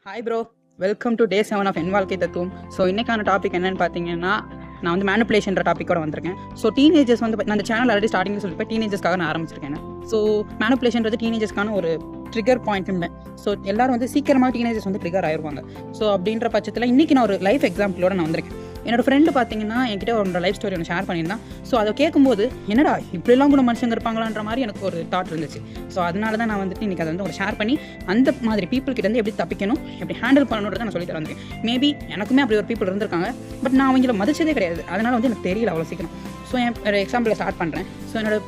Hi bro, welcome to day 7 of என் வாழ்க்கை தத்துவம். ஸோ இன்றைக்கான டாபிக் என்னென்னு பார்த்தீங்கன்னா, நான் வந்து மேனிப்புலேஷன்ற டாப்பிக்கோட வந்திருக்கேன். ஸோ டீனேஜர்ஸ் வந்து நான் அந்த சேனல் ஆல்ரெடி ஸ்டார்டிங்னு சொல்லிட்டு டீனேஜர்ஸ்க்காக நான் ஆரம்பிச்சிருக்கேன். ஸோ மேனிப்புலேஷன்றது டீனேஜர்ஸ்க்கான ஒரு ட்ரிகர் பாயிண்ட்டுமே. ஸோ எல்லாரும் வந்து சீக்கிரமாக டீனேஜர்ஸ் வந்து ட்ரிகர் ஆயிடுவாங்க. ஸோ அப்படின்ற பட்சத்தில் இன்றைக்கி நான் ஒரு லைஃப் எக்ஸாம்பிளோட நான் வந்திருக்கேன். என்னோட ஃப்ரெண்டு பார்த்தீங்கன்னா என்கிட்ட அவனோட லைஃப் ஸ்டோரி ஒன்று ஷேர் பண்ணியிருந்தான். ஸோ அதை கேட்கும்போது என்னடா இப்படிலாம் கூட மனுஷங்க இருப்பாங்களான்ற மாதிரி எனக்கு ஒரு தாட் இருந்துச்சு. ஸோ அதனால தான் நான் வந்துட்டு இன்றைக்கி அதை வந்து ஒரு ஷேர் பண்ணி அந்த மாதிரி பீப்புள் கிட்ட வந்து எப்படி தப்பிக்கணும், எப்படி ஹேண்டில் பண்ணணுன்றதை நான் சொல்லி தரேன். மேபி எனக்குமே அப்படி ஒரு பீப்புள் இருந்திருக்காங்க, பட் நான் அவங்கள மதிச்சதே கிடையாது. அதனால் வந்து எனக்கு தெரியல அவ்வளோ சீக்கிரம். ஸோ ஒரு எக்ஸாம்பிளை ஸ்டார்ட் பண்ணுறேன். ஸோ என்னோட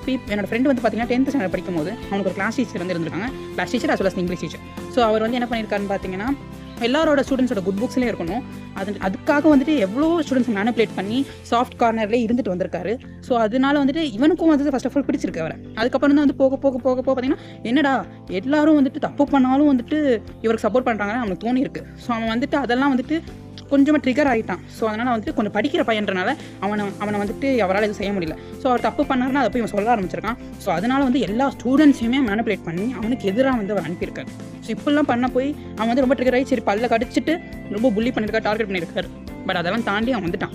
ஃப்ரெண்டு வந்து பார்த்தீங்கன்னா 10th ஸ்டாண்டர்ட் படிக்கும்போது அவனுக்கு ஒரு கிளாஸ் டீச்சர் வந்து இருந்திருக்காங்க. Class teacher as well as English teacher. So அவர் வந்து என்ன பண்ணியிருக்காருன்னு பார்த்தீங்கன்னா, எல்லாரோட ஸ்டூடெண்ட்ஸோட குட் புக்ஸ்லேயே இருக்கணும். அதுக்காக வந்துட்டு எவ்வளோ ஸ்டூடெண்ட்ஸ் மேனிப்புலேட் பண்ணி சாஃப்ட் கார்னர்லேயே இருந்துட்டு வந்திருக்காரு. ஸோ அதனால வந்துட்டு இவனுக்கும் வந்து ஃபர்ஸ்ட் ஆஃப் ஆல் பிடிச்சிருக்கு அவரை. அதுக்கப்புறம் தான் வந்து போக போக போக போக பார்த்தீங்கன்னா, என்னடா எல்லாரும் வந்துட்டு தப்பு பண்ணாலும் வந்துட்டு இவருக்கு சப்போர்ட் பண்ணுறாங்கன்னு அவனுக்கு தோணி இருக்கு. ஸோ அவன் வந்துட்டு அதெல்லாம் வந்துட்டு கொஞ்சமாக ட்ரிகர் ஆகிட்டான். ஸோ அதனால் வந்துட்டு கொஞ்சம் படிக்கிற பையன்றனால அவனை வந்துட்டு அவரால் எதுவும் செய்ய முடியல. ஸோ அவர் தப்பு பண்ணாருன்னா அதை போய் இவன் சொல்ல ஆரம்பிச்சிருக்கான். ஸோ அதனால் வந்து எல்லா ஸ்டூடெண்ட்ஸையுமே மேனிப்புலேட் பண்ணி அவனுக்கு எதிராக வந்து அவர் அனுப்பியிருக்காரு. ஸோ இப்படிலாம் பண்ண போய் அவன் வந்து ரொம்ப ட்ரிகர் ஆகி சரி பல்ல கடிச்சிட்டு ரொம்ப புள்ளி பண்ணியிருக்காரு, டார்கெட் பண்ணியிருக்காரு. பட் அதெல்லாம் தாண்டி அவன் வந்துட்டான்.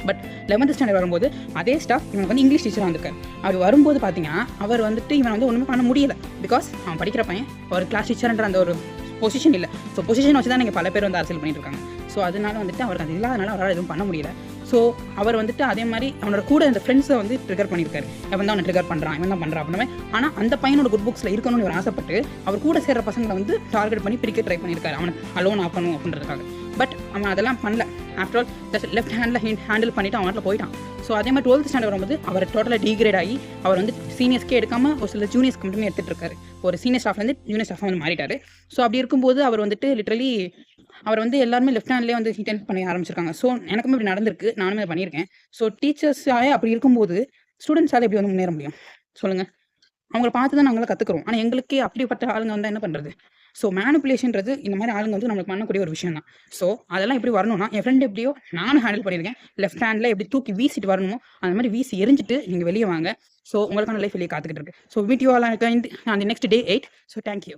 பட் 11th ஸ்டாண்டர்ட் வரும்போது அதே ஸ்டாஃப் இவனுக்கு வந்து இங்கிலீஷ் டீச்சராக வந்திருக்காரு. அவர் வரும்போது பார்த்தீங்கன்னா அவர் வந்துட்டு இவன் வந்து ஒன்றுமே பண்ண முடியல. பிகாஸ் அவன் படிக்கிற பையன் ஒரு கிளாஸ் டீச்சர்ன்ற அந்த ஒரு பொசிஷன் இல்லை. ஸோ பொசிஷன் வச்சு தான் நீங்கள் பல பேர் வந்து அரசியல் பண்ணிட்டு இருக்காங்க. ஸோ அதனால வந்துட்டு அவருக்கு அது இல்லாதனால அவரால் எதுவும் பண்ண முடியல. ஸோ அவர் வந்துட்டு அதே மாதிரி அவனோட கூட அந்த ஃப்ரெண்ட்ஸை வந்து ட்ரிகர் பண்ணியிருக்காரு. இவன் தான் அவனை ட்ரிகர் பண்ணுறான், இவன் தான் பண்ணுறான் அப்படின்னு. ஆனால் அந்த பையனோட குட் புக்ஸில் இருக்கணும்னு இவர் ஆசைப்பட்டு அவர் கூட சேர்ற பசங்களை வந்து டார்கெட் பண்ணி பிரிக்க ட்ரை பண்ணியிருக்காரு, அவனை அலோன் ஆகணும் அப்படின்றதுக்காக. பட் அவன் அதெல்லாம் பண்ணல. After all just left handle பண்ணிவிட்டு அவன் வீட்டில் போயிட்டான். ஸோ அதே மாதிரி 12th ஸ்டாண்டர்ட் வரும்போது அவர் டோட்டலாக டிகிரேட் ஆகி அவர் வந்து சீனியர்ஸ்க்கே எடுக்காமல் ஒரு சில ஜூனியர்ஸ்க்கு மட்டுமே எடுத்துகிட்டு இருக்காரு. ஒரு சீனியர் ஸ்டாஃப்லேருந்து ஜூனியர் ஸ்டாஃபாக வந்து மாறிட்டார். ஸோ அப்படி இருக்கும்போது அவர் வந்துட்டு லிட்டரலி அவர் வந்து எல்லாருமே லெஃப்ட் ஹேண்ட்லேயே வந்து டென்த் பண்ண ஆரம்பிச்சிருக்காங்க. ஸோ எனக்குமே இப்படி நடந்திருக்கு, நானுமே அதை பண்ணியிருக்கேன். ஸோ டீச்சர்ஸாலே அப்படி இருக்கும்போது ஸ்டூடெண்ட்ஸால் எப்படி வந்து முன்னேற முடியும் சொல்லுங்கள்? அவங்கள பார்த்து தான் நாங்களும் கற்றுக்குறோம். ஆனால் எங்களுக்கே அப்படிப்பட்ட ஆளுங்க வந்தால் என்ன பண்ணுறது? ஸோ மேனிப்புலேஷன்றது இந்த மாதிரி ஆளுங்க வந்து நம்மளுக்கு பண்ணக்கூடிய ஒரு விஷயம் தான். ஸோ அதெல்லாம் எப்படி வரணும்னா, என் ஃப்ரெண்ட் எப்படியோ நானும் ஹேண்டில் பண்ணியிருக்கேன். லெஃப்ட் ஹேண்டில் எப்படி தூக்கி வீசிட்டு வரணுமோ அந்த மாதிரி வீசி எரிஞ்சிட்டு நீங்கள் வெளியே வாங்க. ஸோ உங்களுக்கான லைஃப் வெளியே காத்துக்கிட்டு இருக்கு. So meet you all on the next day 8. So thank you.